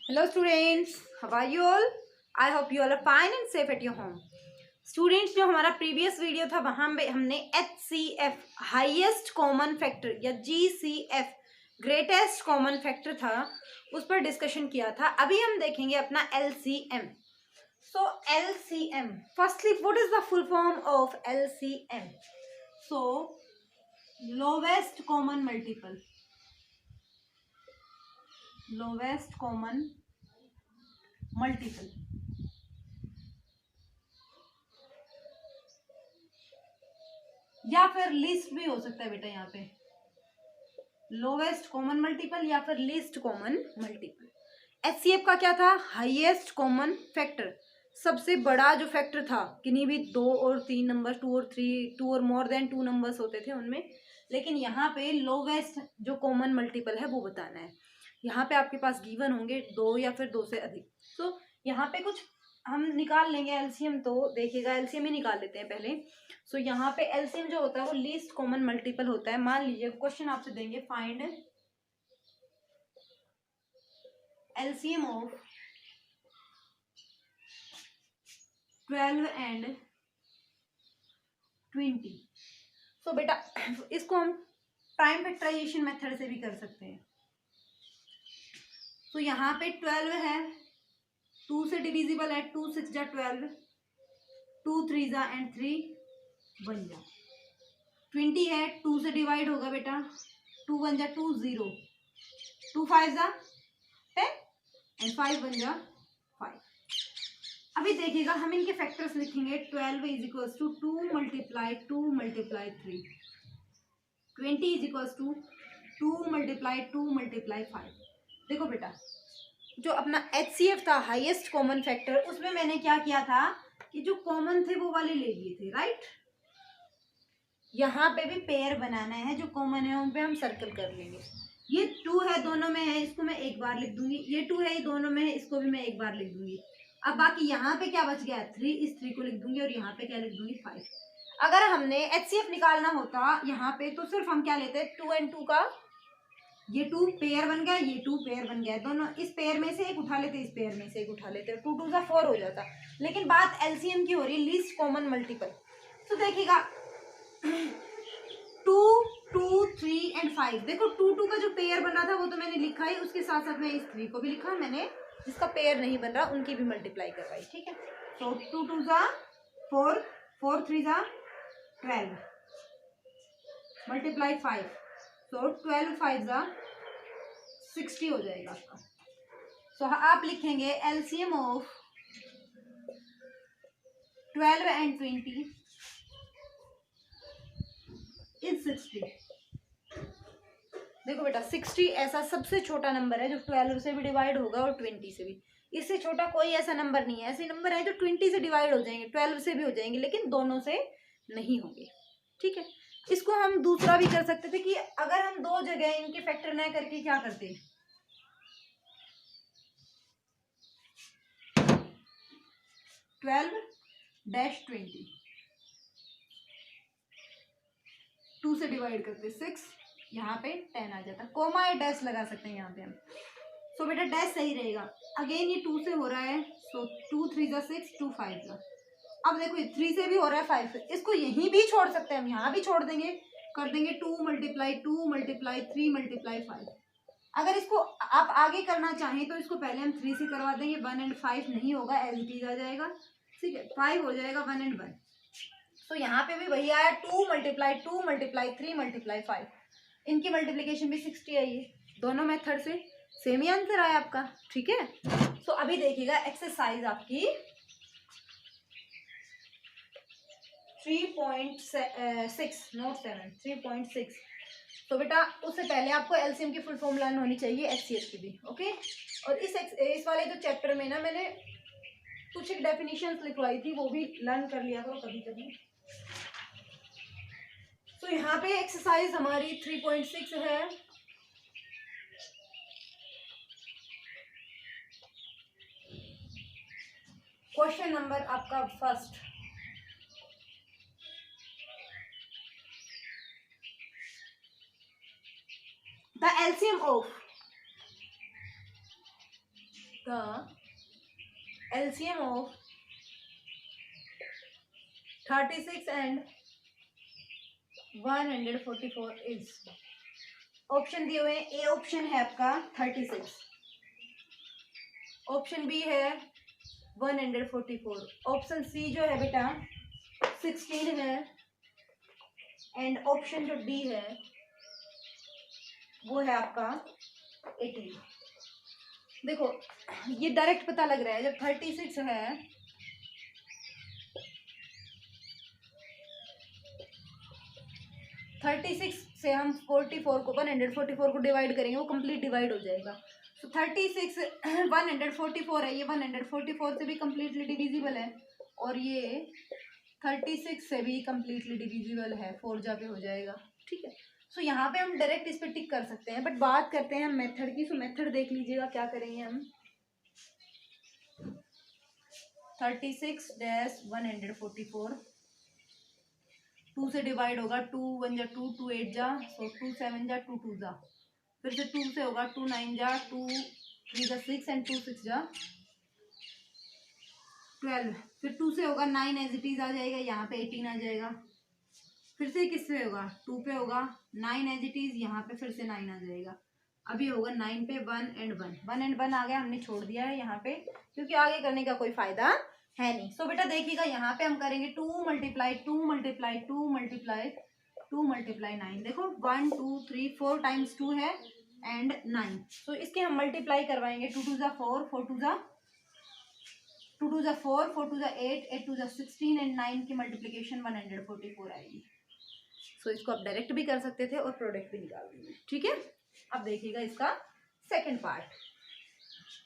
Hello students, how are you all? I hope you all are fine and safe at your home. Students, जो हमारा previous video था वहां पे हमने HCF highest common factor या GCF greatest common factor था उस पर डिस्कशन किया था। अभी हम देखेंगे अपना LCM। So LCM, firstly what is the full form of LCM? So lowest common multiple, lowest common multiple. या फिर लीस्ट भी हो सकता है बेटा, यहाँ पे लोवेस्ट कॉमन मल्टीपल या फिर लीस्ट कॉमन मल्टीपल। एचसीएफ का क्या था? हाईएस्ट कॉमन फैक्टर, सबसे बड़ा जो फैक्टर था। किन्हीं भी 2 और 3 नंबर, 2 और 3, 2 और मोर देन 2 नंबर्स होते थे उनमें, लेकिन यहाँ पे लोवेस्ट जो कॉमन मल्टीपल है वो बताना है। यहाँ पे आपके पास गिवन होंगे 2 या फिर 2 से अधिक। तो यहाँ पे कुछ हम निकाल लेंगे एलसीएम, तो देखिएगा एलसीएम ही निकाल लेते हैं पहले। सो यहाँ पे एलसीएम जो होता है वो लीस्ट कॉमन मल्टीपल होता है। मान लीजिए क्वेश्चन आपसे देंगे फाइंड एलसीएम ऑफ 12 एंड 20। सो बेटा इसको हम प्राइम फैक्टराइजेशन मेथड से भी कर सकते हैं। तो यहाँ पे 12 है, 2 से डिविजिबल है, 2 6 जा 12, 2 3 जा एंड 3 1 जा। 20 है, 2 से डिवाइड होगा बेटा, 2 1 जा 2 0, 2 5 जा 10 एंड 5 1 जा 5। अभी देखिएगा हम इनके फैक्टर्स लिखेंगे। 12 is equal to 2 multiply 2 multiply 3, 20 is equal to 2 multiply 2 multiply 5। देखो बेटा, जो अपना HCF था हाईएस्ट कॉमन फैक्टर, उसमें मैंने क्या किया था कि जो कॉमन थे वो वाले ले लिए थे, राइट। यहाँ पे भी पेयर बनाना है, जो कॉमन है उन पे हम सर्कल कर लेंगे। ये 2 है, दोनों में है, इसको मैं एक बार लिख दूंगी। ये 2 है, ये दोनों में है, इसको भी मैं एक बार लिख दूंगी। अब बाकी यहाँ पे क्या बच गया? 3, इस 3 को लिख दूंगी और यहाँ पे क्या लिख दूंगी? 5। अगर हमने HCF निकालना होता यहाँ पे तो सिर्फ हम क्या लेते? 2 एंड 2 का, ये 2 पेयर बन गया, ये 2 पेयर बन गया, दोनों इस पेयर में से एक उठा लेते, इस पेयर में से एक उठा लेते, 2 2 4 हो जाता। लेकिन बात LCM की हो रही, लीस्ट कॉमन मल्टीपल। तो देखिएगा 2 2 3 एंड 5। देखो 2 2 का जो पेयर बन रहा था वो तो मैंने लिखा ही, उसके साथ साथ मैं इस 3 को भी लिखा। मैंने जिसका पेयर नहीं बन रहा उनकी भी मल्टीप्लाई करवाई, ठीक है। तो 2 2 जा 4, 4 3 जा 12 मल्टीप्लाई 5, तो 12 5 जा 60 हो जाएगा आपका। सो आप लिखेंगे एलसीएम ऑफ 12 एंड 20 इज 60। देखो बेटा 60 ऐसा सबसे छोटा नंबर है जो 12 से भी डिवाइड होगा और 20 से भी। इससे छोटा कोई ऐसा नंबर नहीं है। ऐसे नंबर है जो 20 से डिवाइड हो जाएंगे, 12 से भी हो जाएंगे, लेकिन दोनों से नहीं होंगे, ठीक है। इसको हम दूसरा भी कर सकते थे कि अगर हम 2 जगह इनके फैक्टर न करके क्या करते, 12-20 2 से डिवाइड करते 6, यहाँ पे 10 आ जाता। कोमा या डैश लगा सकते हैं यहाँ पे हम। सो बेटा डैश सही रहेगा। अगेन ये 2 से हो रहा है, सो 2 3 जा 6, 2 5 जा। अब देखो 3 से भी हो रहा है 5 से, इसको यहीं भी छोड़ सकते हैं हम, यहाँ भी छोड़ देंगे, कर देंगे 2 मल्टीप्लाई 2 मल्टीप्लाई 3 मल्टीप्लाई 5। अगर इसको आप आगे करना चाहें तो इसको पहले हम 3 से करवा देंगे, 1 एंड 5 नहीं होगा, एज इट इज आ जाएगा, ठीक है। 5 हो जाएगा, 1 एंड 1। तो यहाँ पे भी वही आया, 2 मल्टीप्लाई 2 मल्टीप्लाई 3 मल्टीप्लाई 5। इनकी मल्टीप्लीकेशन भी 60 आई है। दोनों मेथड से सेम ही आंसर आया आपका, ठीक है। सो अभी देखिएगा एक्सरसाइज आपकी 3.6 नोट 7 3.6। तो बेटा उससे पहले आपको एलसीएम की फुल फॉर्म लर्न होनी चाहिए, एचसीएफ की भी, ओके। और इस वाले जो चैप्टर में ना मैंने कुछ एक डेफिनेशंस लिखवाई थी, वो भी लर्न कर लिया करो कभी कभी। तो यहाँ पे एक्सरसाइज हमारी 3.6 है। क्वेश्चन नंबर आपका first, the LCM of the LCM of 36 and 144 is, option दिए हुए हैं, ए ऑप्शन है आपका 36, ऑप्शन बी है 144, ऑप्शन सी जो है बेटा 16 है, एंड ऑप्शन जो डी है वो है आपका 18। देखो ये डायरेक्ट पता लग रहा है, जब 36 है से हम 44 को 144 को डिवाइड करेंगे, वो कंप्लीट डिवाइड हो जाएगा। तो 36 144 है, ये 144 से भी कंप्लीटली डिविजिबल है, और ये 36 से भी कंप्लीटली डिविजिबल है, 4 जा पे हो जाएगा। ठीक है, सो यहाँ पे हम डायरेक्ट इस पे टिक कर सकते हैं, बट बात करते हैं हम मेथड की। सो मेथड देख लीजिएगा, क्या करेंगे हम। 36-144 2 से डिवाइड होगा, 2 1 जा 2, 2 8 जा, सो 2 7 जा, 2 2 जा, फिर से 2 से होगा, 2 9 जा, 2 3 जा 6 एंड 2 6 जा 12, फिर 2 से होगा 9 एज इट इज आ जाएगा, यहाँ पे 18 आ जाएगा, फिर से किससे होगा, 2 पे होगा 9 एज इट इज, यहाँ पे फिर से 9 आ जाएगा। अभी होगा 9 पे 1 एंड 1 आ गया, हमने छोड़ दिया है यहाँ पे, क्योंकि आगे करने का कोई फायदा है नहीं। सो बेटा देखिएगा, यहाँ पे हम करेंगे 2 मल्टीप्लाई 2 मल्टीप्लाई 2 मल्टीप्लाई 2 मल्टीप्लाई 9, देखो 1 2 3 4 टाइम्स 2 है एंड 9, सो इसके हम मल्टीप्लाई करवाएंगे। 2 2 जा 4, 4 2 जा 4, 4 2 जा 8, 8 2 जा 16 एंड 9 की मल्टीप्लीकेशन 144 आएगी। सो इसको आप डायरेक्ट भी कर सकते थे और प्रोडक्ट भी निकाल देंगे। ठीक है, अब देखिएगा इसका सेकंड पार्ट।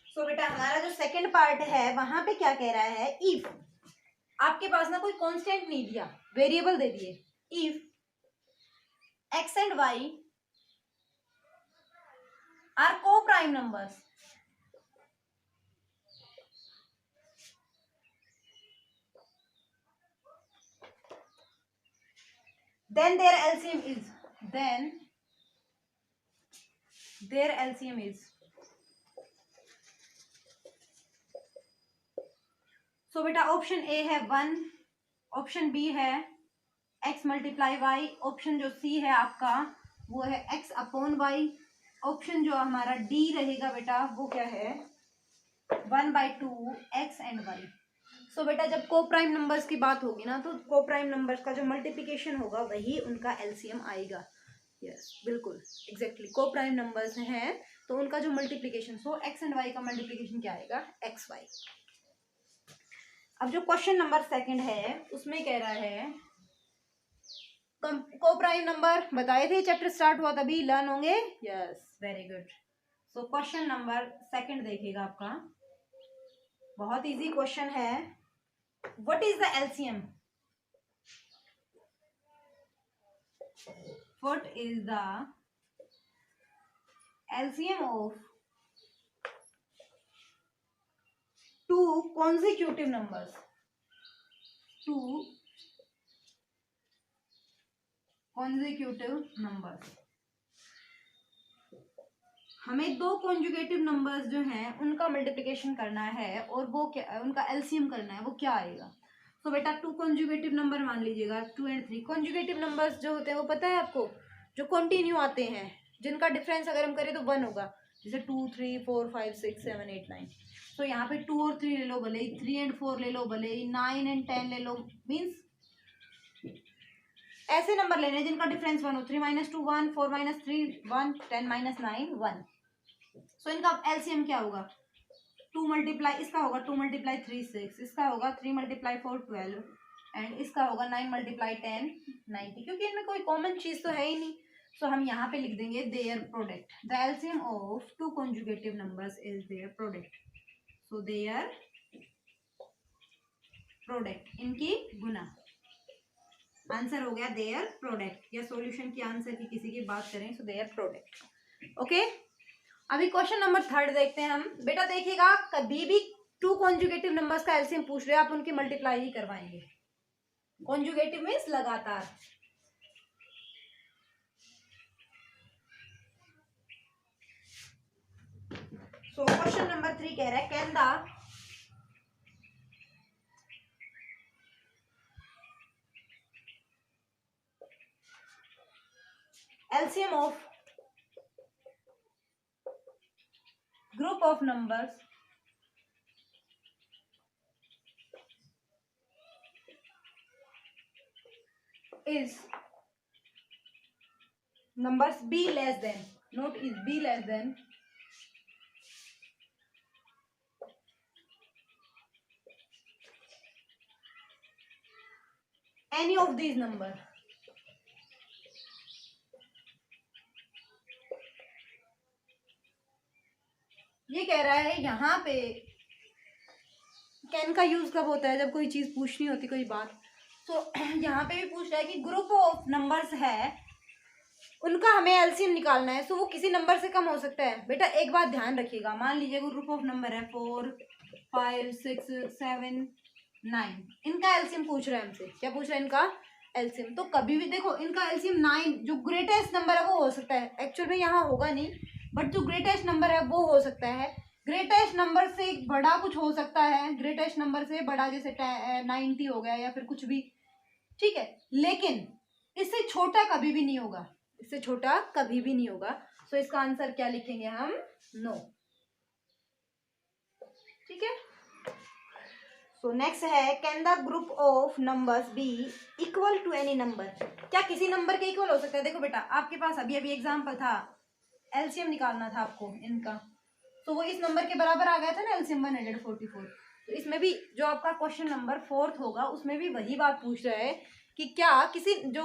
सो बेटा हमारा जो सेकंड पार्ट है वहां पे क्या कह रहा है, इफ आपके पास ना कोई कांस्टेंट नहीं दिया, वेरिएबल दे दिए, if x and y are coprime numbers, then their LCM is so बेटा ऑप्शन ए है 1, ऑप्शन बी है x मल्टीप्लाई वाई, ऑप्शन जो सी है आपका वो है x अपॉन वाई, ऑप्शन जो हमारा डी रहेगा बेटा वो क्या है 1/2 x एंड y। सो बेटा जब को प्राइम नंबर्स की बात होगी ना, तो को प्राइम नंबर्स का जो मल्टीप्लिकेशन होगा वही उनका एलसीएम आएगा। यस बिल्कुल एग्जैक्टली, को प्राइम नंबर्स हैं तो उनका जो multiplication, so x and y का मल्टीप्लिकेशन क्या आएगा, xy। अब जो क्वेश्चन नंबर सेकंड है उसमें कह रहा है को प्राइम नंबर, बताए थे चैप्टर स्टार्ट हुआ तभी लर्न होंगे। Yes very good. So question number second देखिएगा आपका, बहुत इजी क्वेश्चन है। What is the LCM, what is the LCM of two consecutive numbers, two consecutive numbers। हमें दो कॉन्जुगेटिव नंबर्स जो हैं उनका मल्टीप्लिकेशन करना है और वो क्या, उनका एलसीएम करना है, वो क्या आएगा। तो बेटा टू कॉन्जुगेटिव नंबर मान लीजिएगा 2 and 3। कॉन्जुगेटिव नंबर्स जो होते हैं वो पता है आपको, जो कंटिन्यू आते हैं, जिनका डिफरेंस अगर हम करें तो 1 होगा, जैसे 2 3 4 5 6 7 8 9। तो यहाँ पे 2 और 3 ले लो, भले ही 3 and 4 ले लो, भले ही 9 and 10 ले लो, मीन्स ऐसे नंबर लेने जिनका डिफरेंस 1 हो। 3 - 2 1, 4 - 3 1, 10 - 9 1। सो इनका एलसीएम क्या होगा, 2 मल्टीप्लाई, इसका होगा 2 मल्टीप्लाई 3 6, इसका होगा 3 मल्टीप्लाई 4 12 एंड इसका होगा 9 मल्टीप्लाई 10 90, क्योंकि इनमें कोई कॉमन चीज तो है ही नहीं। सो हम यहाँ पे लिख देंगे their product, the LCM of two conjugative numbers is their product. So their product, इनकी गुना, आंसर हो गया देयर प्रोडक्ट, या सॉल्यूशन की आंसर की किसी की बात करें तो देयर प्रोडक्ट। ओके, अभी क्वेश्चन नंबर थर्ड देखते हैं हम। बेटा देखिएगा, कभी भी टू कॉन्जुगेटिव नंबर्स का एलसीएम पूछ रहे हैं, आप उनकी मल्टीप्लाई ही करवाएंगे। कॉन्जुगेटिव मीन्स लगातार। सो क्वेश्चन नंबर 3 कह रहा है can the LCM of group of numbers is numbers b less than, note is b less than any of these number. ये कह रहा है यहाँ पे कैन का यूज कब होता है, जब कोई चीज पूछनी होती कोई बात। तो यहाँ पे भी पूछ रहा है कि ग्रुप ऑफ नंबर्स है उनका हमें एलसीएम निकालना है। सो वो किसी नंबर से कम हो सकता है। बेटा एक बात ध्यान रखिएगा, मान लीजिए ग्रुप ऑफ नंबर है 4 5 6 7 9, इनका एलसीएम पूछ रहा है हमसे। क्या पूछ रहा है? इनका एलसीएम। तो कभी भी देखो इनका एलसीएम 9 जो ग्रेटेस्ट नंबर है वो हो सकता है, एक्चुअल में यहाँ होगा नहीं, बट जो ग्रेटेस्ट नंबर है वो हो सकता है। ग्रेटेस्ट नंबर से बड़ा कुछ हो सकता है, ग्रेटेस्ट नंबर से बड़ा जैसे 90 हो गया या फिर कुछ भी, ठीक है, लेकिन इससे छोटा कभी भी नहीं होगा, इससे छोटा कभी भी नहीं होगा। सो इसका आंसर क्या लिखेंगे हम? नो। ठीक है। सो नेक्स्ट है can the group of numbers be equal to any number. क्या किसी नंबर के इक्वल हो सकता है? देखो बेटा आपके पास अभी अभी एग्जांपल था, एलसीएम निकालना था आपको इनका, तो वो इस नंबर के बराबर आ गया था ना, एलसीएम 144। तो इसमें भी जो आपका क्वेश्चन नंबर 4 होगा उसमें भी वही बात पूछ रहा है कि क्या किसी जो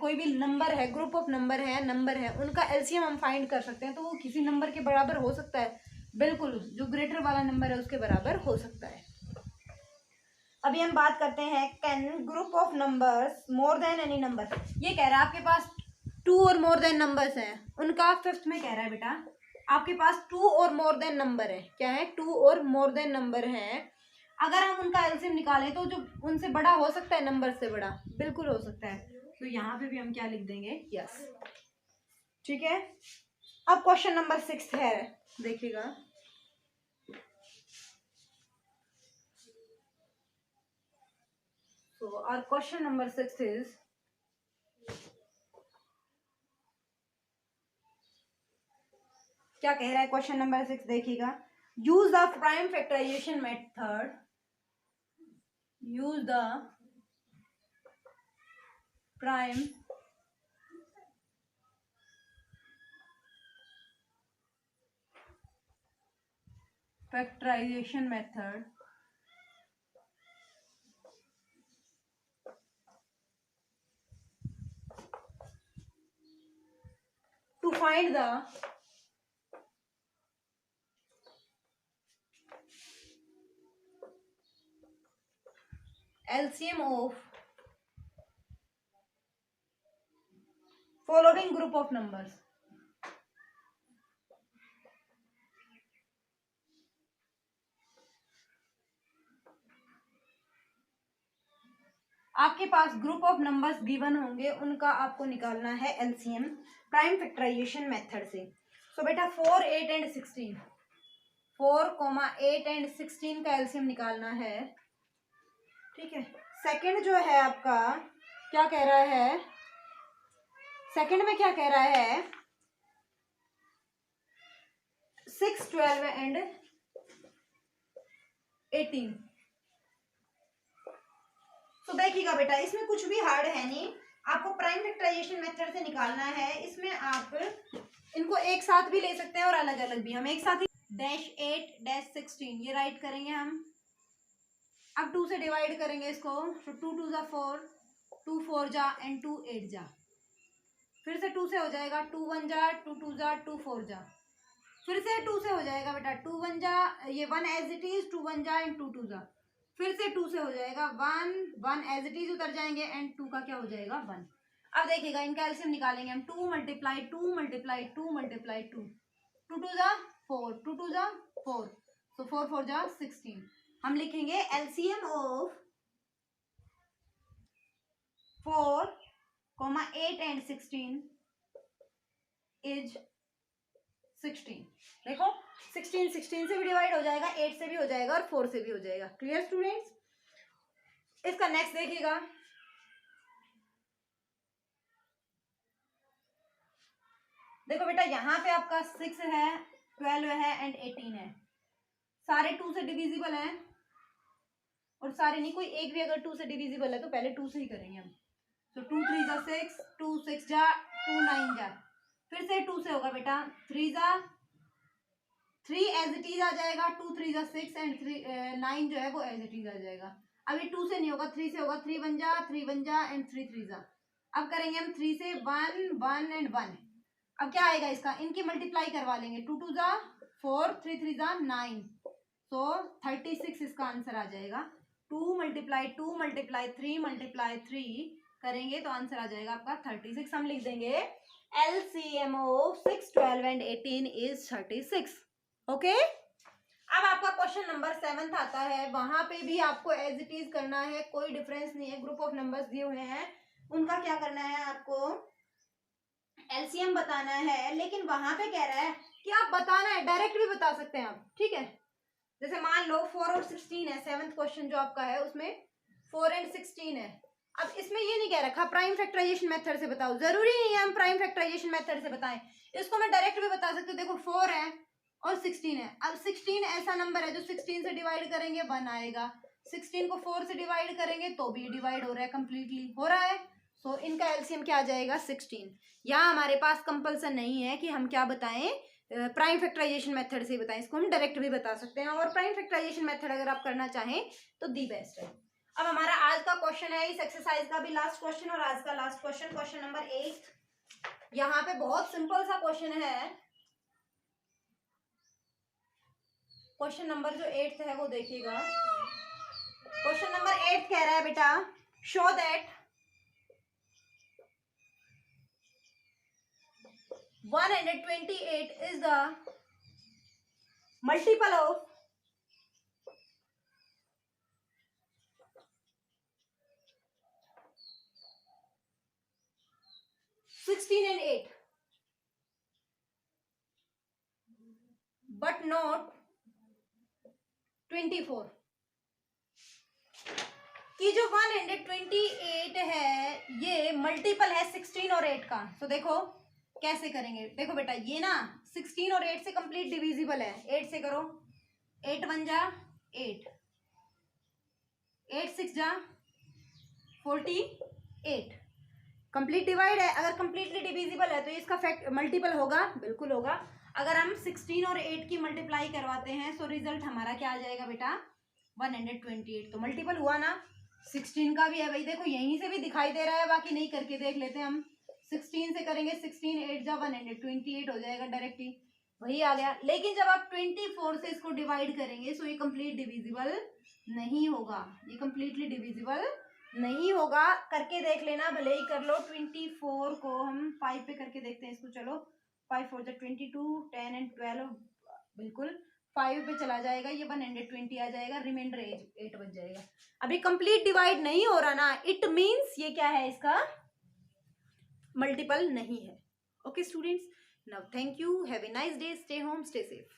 कोई भी नंबर है, ग्रुप ऑफ नंबर है उनका एलसीएम हम फाइंड कर सकते हैं, तो वो किसी नंबर के बराबर हो सकता है। बिल्कुल, जो ग्रेटर वाला नंबर है उसके बराबर हो सकता है। अभी हम बात करते हैं can group of numbers more than any number. ये कह रहा है आपके पास 2 और मोर देन नंबर्स हैं, उनका फिफ्थ में कह रहा है बेटा आपके पास 2 और मोर देन नंबर है। क्या है? 2 और मोर देन नंबर है। अगर हम उनका एलसीएम निकालें तो जो उनसे बड़ा हो सकता है, नंबर से बड़ा बिल्कुल हो सकता है। तो यहाँ पे भी हम क्या लिख देंगे? यस। ठीक है। अब क्वेश्चन नंबर 6 है, देखिएगा। So our question number 6 is क्या कह रहा है? क्वेश्चन नंबर 6 देखिएगा। Use the prime factorisation method, use the prime factorisation method to find the LCM of following group of numbers। आपके पास ग्रुप ऑफ नंबर्स गिवन होंगे, उनका आपको निकालना है एलसीएम प्राइम फैक्टराइजेशन मेथड से। सो बेटा 4 8 एंड 16, 4, 8 एंड 16 का एलसीएम निकालना है। ठीक है। सेकंड जो है आपका क्या कह रहा है? सेकंड में क्या कह रहा है? 6 12 एंड 18। तो देखिएगा बेटा इसमें कुछ भी हार्ड है नहीं, आपको प्राइम फैक्टराइजेशन मेथड से निकालना है। इसमें आप इनको एक साथ भी ले सकते हैं और अलग अलग भी। हम एक साथ ही -8 -16 ये राइट करेंगे हम। अब 2 से डिवाइड करेंगे इसको, तो 2 2 जा 4, 2 4 जा एंड 2 8 जा। फिर से 2 से हो जाएगा, 2 1 जा, 2 2 जा, 2 4 जा। फिर से 2 से हो जाएगा बेटा, 2 1 जा, ये 1 एज इट इज, 2 1 जा एंड 2 2 जा। फिर से 2 से हो जाएगा 1 1 एज इट इज उतर जाएंगे एंड 2 का क्या हो जाएगा? 1। अब देखिएगा इनका एलसीएम निकालेंगे हम। 2 मल्टीप्लाई 2 मल्टीप्लाई 2 मल्टीप्लाई 2, 2 2 जा 4, 2 2 जा 4, तो 4 4 जा 16। हम लिखेंगे एलसीएम ऑफ 4, 8 एंड 16 इज 16। देखो 16 16 से भी डिवाइड हो जाएगा, 8 से भी हो जाएगा और 4 से भी हो जाएगा। Clear students? इसका नेक्स्ट देखिएगा, देखो बेटा यहाँ पे आपका 6 है, 12 है एंड 18 है, सारे 2 से डिविजिबल हैं और सारे नहीं, कोई एक भी अगर 2 से डिविजिबल है तो पहले 2 से ही करेंगे हम। तो 2 3 जा 6, 2 6 जा 2 9 जा, फिर से 2 से होगा बेटा, 3 जा 3 एज इट इज आ जाएगा, 2 3 जा 6 एंड 9 जो है वो एज इट इज आ जाएगा। अभी 2 से नहीं होगा, 3 से होगा, 3 1 जा 3 1 जा एंड 3 3 जा। अब करेंगे हम 3 से 1 1 एंड 1। अब क्या आएगा इसका, इनकी मल्टीप्लाई करवा लेंगे, 2 2 जा 4, 3 3 जा 9, तो 36 इसका आंसर आ जाएगा। 2 मल्टीप्लाई 2 मल्टीप्लाई 3 मल्टीप्लाई 3 करेंगे तो आंसर आ जाएगा आपका 36। हम लिख देंगे LCM of 6 12 and 18 is 36। Okay, अब आपका क्वेश्चन नंबर 7 आता है, वहां पे भी आपको एज इट इज करना है, कोई डिफरेंस नहीं है, ग्रुप ऑफ नंबर्स दिए हुए हैं, उनका क्या करना है, आपको एलसीएम बताना है। लेकिन वहां पे कह रहा है कि आप बताना है, डायरेक्ट भी बता सकते हैं आप, ठीक है। जैसे मान लो 4 और 16 है, 7th क्वेश्चन जो आपका है उसमें 4 एंड 16 है। अब इसमें ये नहीं कह रखा प्राइम फैक्टराइजेशन मेथड से बताओ, जरूरी नहीं है हम प्राइम फैक्टराइजेशन मेथड से बताएं, इसको मैं डायरेक्ट भी बता सकती हूँ। देखो 4 है और 16 है, अब 16 ऐसा नंबर है जो 16 से डिवाइड करेंगे 1 आएगा, 16 को 4 से डिवाइड करेंगे तो भी डिवाइड हो रहा है, कंप्लीटली हो रहा है। सो इनका एलसीएम क्या आ जाएगा 16। यहाँ हमारे पास कंपल्सन नहीं है कि हम क्या बताएं, प्राइम फैक्टराइजेशन मेथड से बताएं, इसको हम डायरेक्ट भी बता सकते हैं, और प्राइम फैक्टराइजेशन मेथड अगर आप करना चाहें तो दी बेस्ट है। अब हमारा आज का क्वेश्चन है, इस एक्सरसाइज का भी लास्ट क्वेश्चन और आज का लास्ट क्वेश्चन, क्वेश्चन नंबर 8। यहाँ पे बहुत सिंपल सा क्वेश्चन है, क्वेश्चन नंबर जो 8 है वो देखिएगा। क्वेश्चन नंबर 8 कह रहा है बेटा, show that 128 is the multiple of 16 and 8 but not 24। कि जो 128 है ये मल्टीपल है 16 और 8 का। तो देखो कैसे करेंगे, देखो बेटा ये ना 16 और 8 से कंप्लीट डिविजिबल है, 8 से करो, 8 1 जा 8, 8 6 जा 48, कंप्लीट डिवाइड है। अगर कंप्लीटली डिविजिबल है तो इसका फैक्ट मल्टीपल होगा, बिल्कुल होगा। अगर हम 16 और 8 की मल्टीप्लाई करवाते हैं तो रिजल्ट हमारा क्या आ जाएगा बेटा 128, तो मल्टीपल हुआ ना। 16 का भी है भाई, देखो यहीं से भी दिखाई दे रहा है, बाकी नहीं करके देख लेते हैं हम। 16 से करेंगे, 16 8 जा 128 हो जाएगा, डायरेक्टली वही आ गया। लेकिन जब आप 24 से इसको डिवाइड करेंगे तो ये कंप्लीट डिविजिबल नहीं होगा, ये कंप्लीटली डिविजिबल नहीं होगा। करके देख लेना, भले ही कर लो। 24 को हम 5 पे करके देखते हैं इसको, चलो 5 4 जा 22, 10 एंड 12 बिल्कुल 5 पे चला जाएगा, ये 120 आ जाएगा, रिमाइंडर 8 बच जाएगा। अभी कंप्लीट डिवाइड नहीं हो रहा ना, इट मीन्स ये क्या है, इसका मल्टीपल नहीं है। Okay students, now thank you, have a nice day, stay home, stay safe.